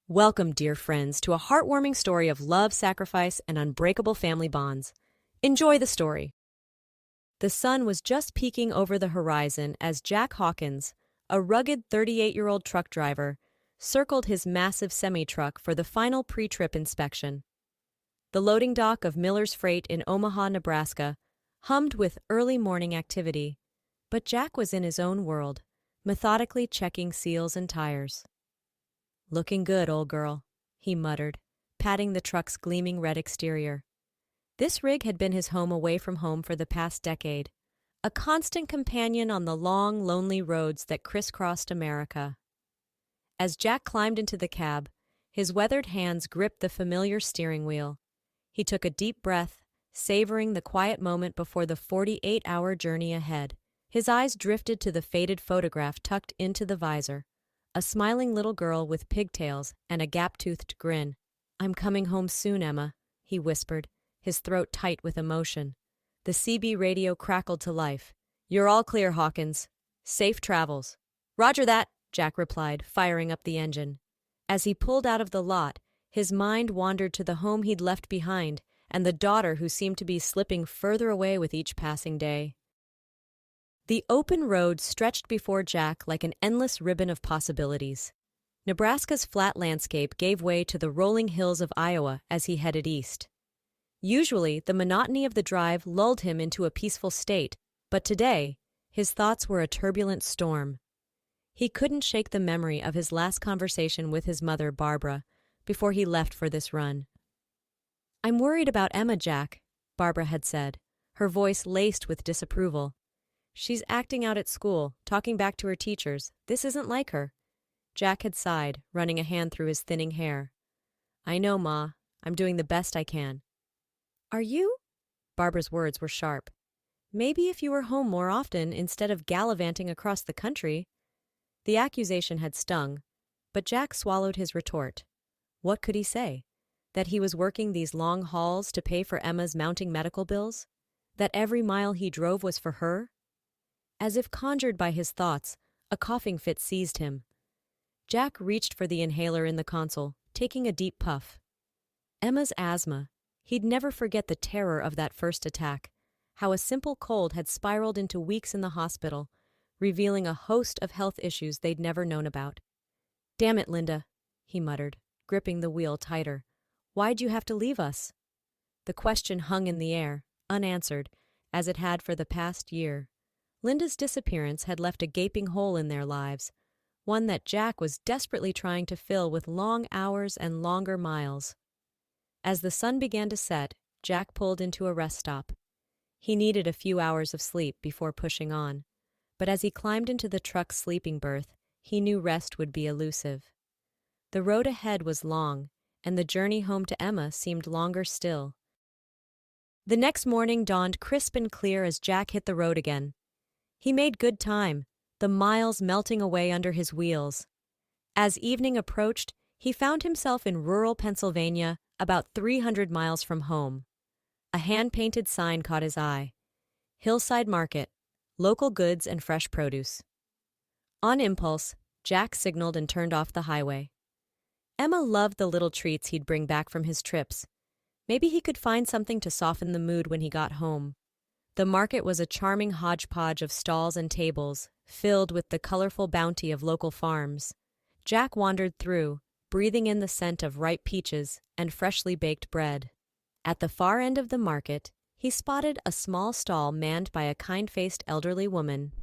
Welcome, dear friends, to a heartwarming story of love, sacrifice, and unbreakable family bonds. Enjoy the story. The sun was just peeking over the horizon as Jack Hawkins, a rugged 38-year-old truck driver, circled his massive semi-truck for the final pre-trip inspection. The loading dock of Miller's Freight in Omaha, Nebraska, hummed with early morning activity, but Jack was in his own world, methodically checking seals and tires. "Looking good, old girl," he muttered, patting the truck's gleaming red exterior. This rig had been his home away from home for the past decade, a constant companion on the long, lonely roads that crisscrossed America. As Jack climbed into the cab, his weathered hands gripped the familiar steering wheel. He took a deep breath, savoring the quiet moment before the 48-hour journey ahead. His eyes drifted to the faded photograph tucked into the visor. A smiling little girl with pigtails and a gap-toothed grin. "I'm coming home soon, Emma," he whispered, his throat tight with emotion. The CB radio crackled to life. "You're all clear, Hawkins. Safe travels." "Roger that," Jack replied, firing up the engine. As he pulled out of the lot, his mind wandered to the home he'd left behind and the daughter who seemed to be slipping further away with each passing day. The open road stretched before Jack like an endless ribbon of possibilities. Nebraska's flat landscape gave way to the rolling hills of Iowa as he headed east. Usually, the monotony of the drive lulled him into a peaceful state, but today, his thoughts were a turbulent storm. He couldn't shake the memory of his last conversation with his mother, Barbara, before he left for this run. "I'm worried about Emma, Jack," Barbara had said, her voice laced with disapproval. "She's acting out at school, talking back to her teachers. This isn't like her." Jack had sighed, running a hand through his thinning hair. "I know, Ma. I'm doing the best I can." "Are you?" Barbara's words were sharp. "Maybe if you were home more often instead of gallivanting across the country." The accusation had stung, but Jack swallowed his retort. What could he say? That he was working these long hauls to pay for Emma's mounting medical bills? That every mile he drove was for her? As if conjured by his thoughts, a coughing fit seized him. Jack reached for the inhaler in the console, taking a deep puff. Emma's asthma. He'd never forget the terror of that first attack, how a simple cold had spiraled into weeks in the hospital, revealing a host of health issues they'd never known about. "Damn it, Linda," he muttered, gripping the wheel tighter. "Why'd you have to leave us?" The question hung in the air, unanswered, as it had for the past year. Linda's disappearance had left a gaping hole in their lives, one that Jack was desperately trying to fill with long hours and longer miles. As the sun began to set, Jack pulled into a rest stop. He needed a few hours of sleep before pushing on, but as he climbed into the truck's sleeping berth, he knew rest would be elusive. The road ahead was long, and the journey home to Emma seemed longer still. The next morning dawned crisp and clear as Jack hit the road again. He made good time, the miles melting away under his wheels. As evening approached, he found himself in rural Pennsylvania, about 300 miles from home. A hand-painted sign caught his eye. Hillside Market, local goods and fresh produce. On impulse, Jack signaled and turned off the highway. Emma loved the little treats he'd bring back from his trips. Maybe he could find something to soften the mood when he got home. The market was a charming hodgepodge of stalls and tables, filled with the colorful bounty of local farms. Jack wandered through, breathing in the scent of ripe peaches and freshly baked bread. At the far end of the market, he spotted a small stall manned by a kind-faced elderly woman.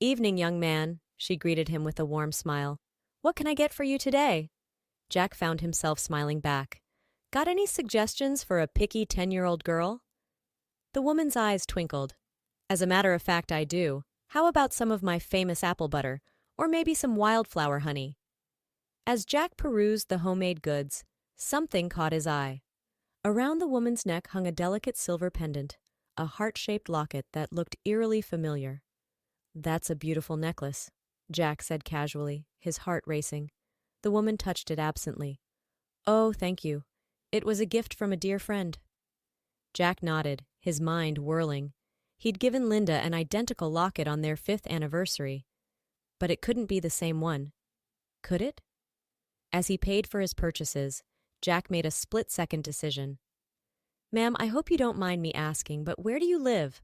"Evening, young man," she greeted him with a warm smile. "What can I get for you today?" Jack found himself smiling back. "Got any suggestions for a picky 10-year-old girl?" The woman's eyes twinkled. "As a matter of fact, I do. How about some of my famous apple butter, or maybe some wildflower honey?" As Jack perused the homemade goods, something caught his eye. Around the woman's neck hung a delicate silver pendant, a heart-shaped locket that looked eerily familiar. "That's a beautiful necklace," Jack said casually, his heart racing. The woman touched it absently. "Oh, thank you. It was a gift from a dear friend." Jack nodded, his mind whirling. He'd given Linda an identical locket on their 5th anniversary. But it couldn't be the same one. Could it? As he paid for his purchases, Jack made a split-second decision. "Ma'am, I hope you don't mind me asking, but where do you live?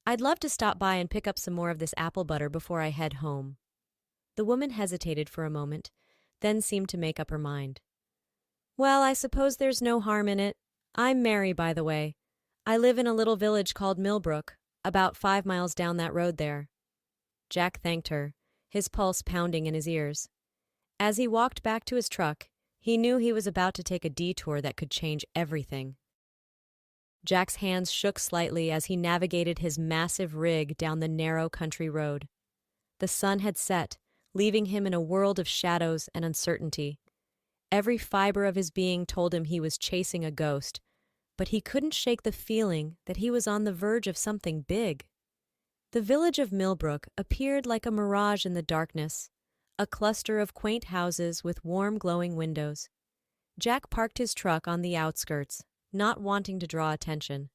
I'd love to stop by and pick up some more of this apple butter before I head home." The woman hesitated for a moment, then seemed to make up her mind. "Well, I suppose there's no harm in it. I'm Mary, by the way. I live in a little village called Millbrook, about 5 miles down that road there." Jack thanked her, his pulse pounding in his ears. As he walked back to his truck, he knew he was about to take a detour that could change everything. Jack's hands shook slightly as he navigated his massive rig down the narrow country road. The sun had set, leaving him in a world of shadows and uncertainty. Every fiber of his being told him he was chasing a ghost, but he couldn't shake the feeling that he was on the verge of something big. The village of Millbrook appeared like a mirage in the darkness, a cluster of quaint houses with warm glowing windows. Jack parked his truck on the outskirts, not wanting to draw attention.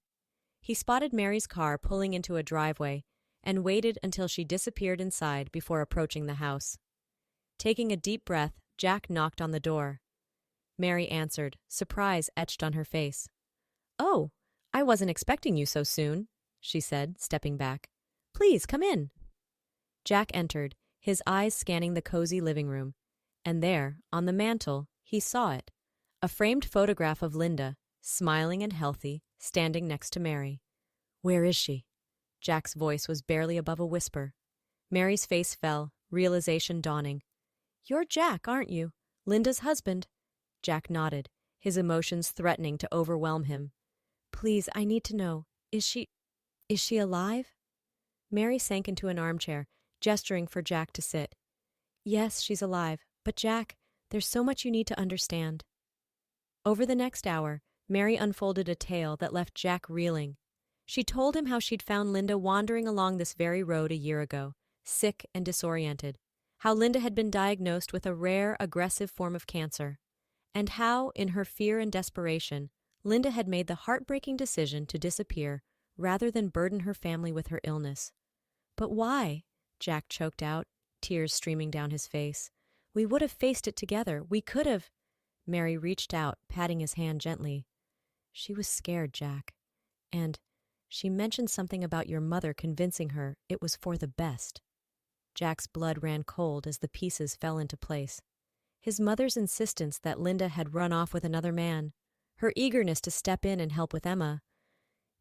He spotted Mary's car pulling into a driveway and waited until she disappeared inside before approaching the house. Taking a deep breath, Jack knocked on the door. Mary answered, surprise etched on her face. "Oh, I wasn't expecting you so soon," she said, stepping back. "Please, come in." Jack entered, his eyes scanning the cozy living room, and there, on the mantel, he saw it, a framed photograph of Linda, smiling and healthy, standing next to Mary. "Where is she?" Jack's voice was barely above a whisper. Mary's face fell, realization dawning. "You're Jack, aren't you? Linda's husband." Jack nodded, his emotions threatening to overwhelm him. "Please, I need to know. Is she alive?" Mary sank into an armchair, gesturing for Jack to sit. "Yes, she's alive. But Jack, there's so much you need to understand." Over the next hour, Mary unfolded a tale that left Jack reeling. She told him how she'd found Linda wandering along this very road a year ago, sick and disoriented, how Linda had been diagnosed with a rare, aggressive form of cancer, and how, in her fear and desperation, Linda had made the heartbreaking decision to disappear rather than burden her family with her illness. "But why?" Jack choked out, tears streaming down his face. "We would have faced it together. We could have—" Mary reached out, patting his hand gently. "She was scared, Jack. And she mentioned something about your mother convincing her it was for the best." Jack's blood ran cold as the pieces fell into place. His mother's insistence that Linda had run off with another man, her eagerness to step in and help with Emma,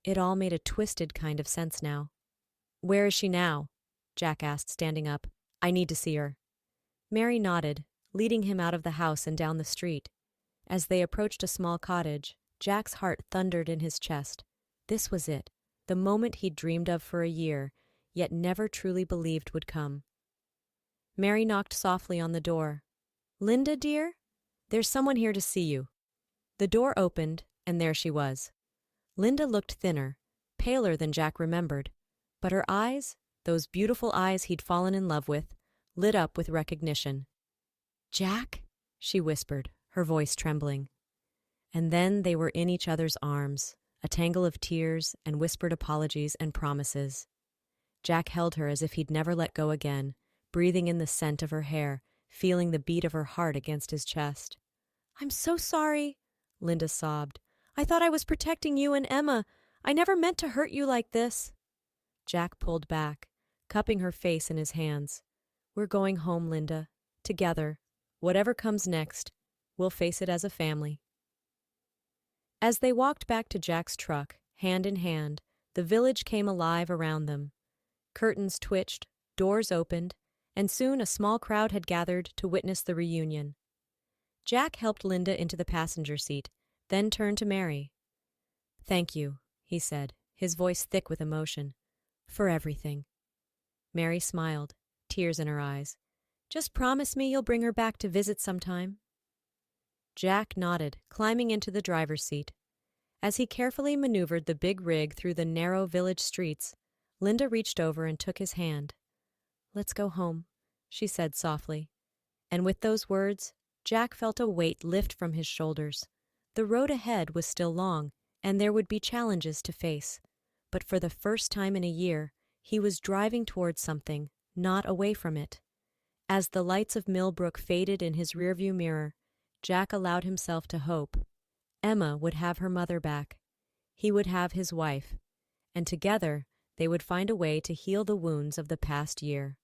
it all made a twisted kind of sense now. "Where is she now?" Jack asked, standing up. "I need to see her." Mary nodded, leading him out of the house and down the street. As they approached a small cottage, Jack's heart thundered in his chest. This was it, the moment he'd dreamed of for a year, yet never truly believed would come. Mary knocked softly on the door. "Linda, dear? There's someone here to see you." The door opened, and there she was. Linda looked thinner, paler than Jack remembered, but her eyes, those beautiful eyes he'd fallen in love with, lit up with recognition. "Jack?" she whispered, her voice trembling. And then they were in each other's arms, a tangle of tears and whispered apologies and promises. Jack held her as if he'd never let go again, breathing in the scent of her hair, feeling the beat of her heart against his chest. "I'm so sorry," Linda sobbed. "I thought I was protecting you and Emma. I never meant to hurt you like this." Jack pulled back, cupping her face in his hands. "We're going home, Linda. Together. Whatever comes next, we'll face it as a family." As they walked back to Jack's truck, hand in hand, the village came alive around them. Curtains twitched, doors opened, and soon a small crowd had gathered to witness the reunion. Jack helped Linda into the passenger seat, then turned to Mary. "Thank you," he said, his voice thick with emotion, "for everything." Mary smiled, tears in her eyes. "Just promise me you'll bring her back to visit sometime." Jack nodded, climbing into the driver's seat. As he carefully maneuvered the big rig through the narrow village streets, Linda reached over and took his hand. "Let's go home," she said softly. And with those words, Jack felt a weight lift from his shoulders. The road ahead was still long, and there would be challenges to face. But for the first time in a year, he was driving towards something, not away from it. As the lights of Millbrook faded in his rearview mirror, Jack allowed himself to hope. Emma would have her mother back. He would have his wife. And together, they would find a way to heal the wounds of the past year.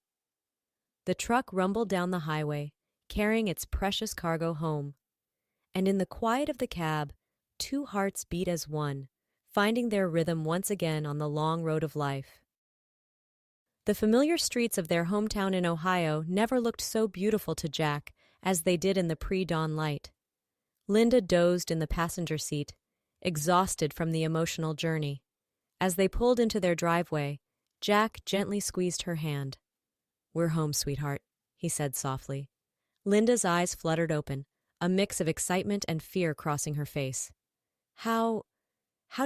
The truck rumbled down the highway, carrying its precious cargo home. And in the quiet of the cab, two hearts beat as one, finding their rhythm once again on the long road of life. The familiar streets of their hometown in Ohio never looked so beautiful to Jack as they did in the pre-dawn light. Linda dozed in the passenger seat, exhausted from the emotional journey. As they pulled into their driveway, Jack gently squeezed her hand. "We're home, sweetheart," he said softly. Linda's eyes fluttered open, a mix of excitement and fear crossing her face. How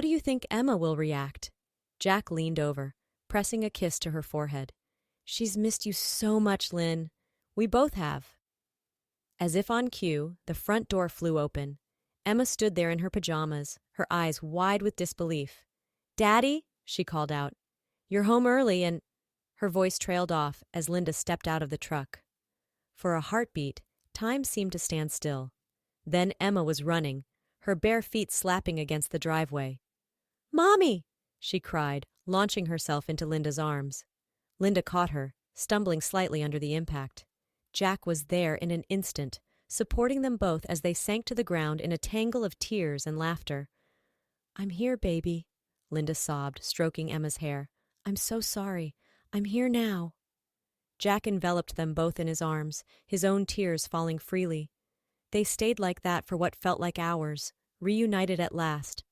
do you think Emma will react?" Jack leaned over, pressing a kiss to her forehead. "She's missed you so much, Lynn. We both have." As if on cue, the front door flew open. Emma stood there in her pajamas, her eyes wide with disbelief. "Daddy," she called out, "you're home early and—" Her voice trailed off as Linda stepped out of the truck. For a heartbeat, time seemed to stand still. Then Emma was running, her bare feet slapping against the driveway. "Mommy!" she cried, launching herself into Linda's arms. Linda caught her, stumbling slightly under the impact. Jack was there in an instant, supporting them both as they sank to the ground in a tangle of tears and laughter. "I'm here, baby," Linda sobbed, stroking Emma's hair. "I'm so sorry. I'm here now." Jack enveloped them both in his arms, his own tears falling freely. They stayed like that for what felt like hours, reunited at last.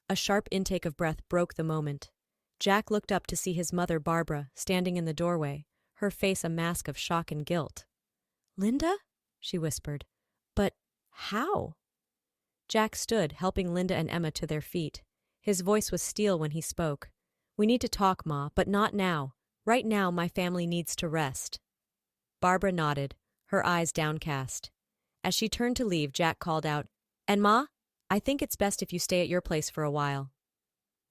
A sharp intake of breath broke the moment. Jack looked up to see his mother, Barbara, standing in the doorway, her face a mask of shock and guilt. "Linda?" she whispered. "But how?" Jack stood, helping Linda and Emma to their feet. His voice was steel when he spoke. "We need to talk, Ma, but not now. Right now, my family needs to rest." Barbara nodded, her eyes downcast. As she turned to leave, Jack called out, "And Ma, I think it's best if you stay at your place for a while."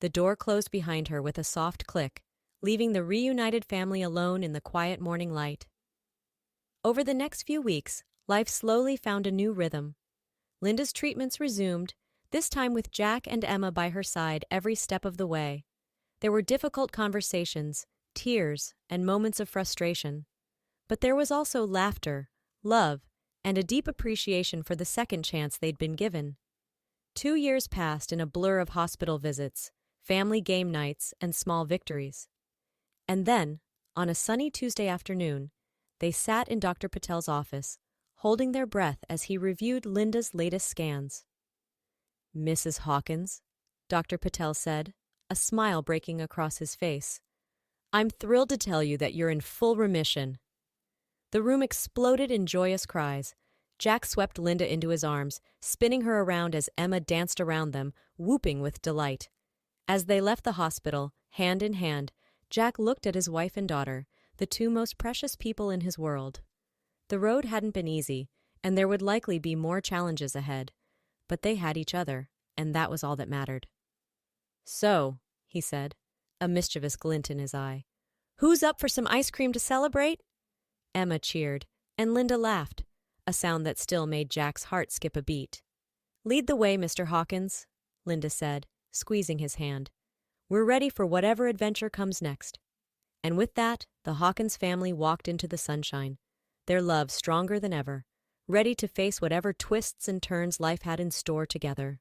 The door closed behind her with a soft click, leaving the reunited family alone in the quiet morning light. Over the next few weeks, life slowly found a new rhythm. Linda's treatments resumed, this time with Jack and Emma by her side every step of the way. There were difficult conversations, tears, and moments of frustration. But there was also laughter, love, and a deep appreciation for the second chance they'd been given. 2 years passed in a blur of hospital visits, family game nights, and small victories. And then, on a sunny Tuesday afternoon, they sat in Dr. Patel's office, holding their breath as he reviewed Linda's latest scans. "Mrs. Hawkins," Dr. Patel said, a smile breaking across his face, "I'm thrilled to tell you that you're in full remission." The room exploded in joyous cries. Jack swept Linda into his arms, spinning her around as Emma danced around them, whooping with delight. As they left the hospital, hand in hand, Jack looked at his wife and daughter, the two most precious people in his world. The road hadn't been easy, and there would likely be more challenges ahead. But they had each other, and that was all that mattered. "So," he said, a mischievous glint in his eye, "who's up for some ice cream to celebrate?" Emma cheered, and Linda laughed, a sound that still made Jack's heart skip a beat. "Lead the way, Mr. Hawkins," Linda said, squeezing his hand. "We're ready for whatever adventure comes next." And with that, the Hawkins family walked into the sunshine, their love stronger than ever, ready to face whatever twists and turns life had in store together.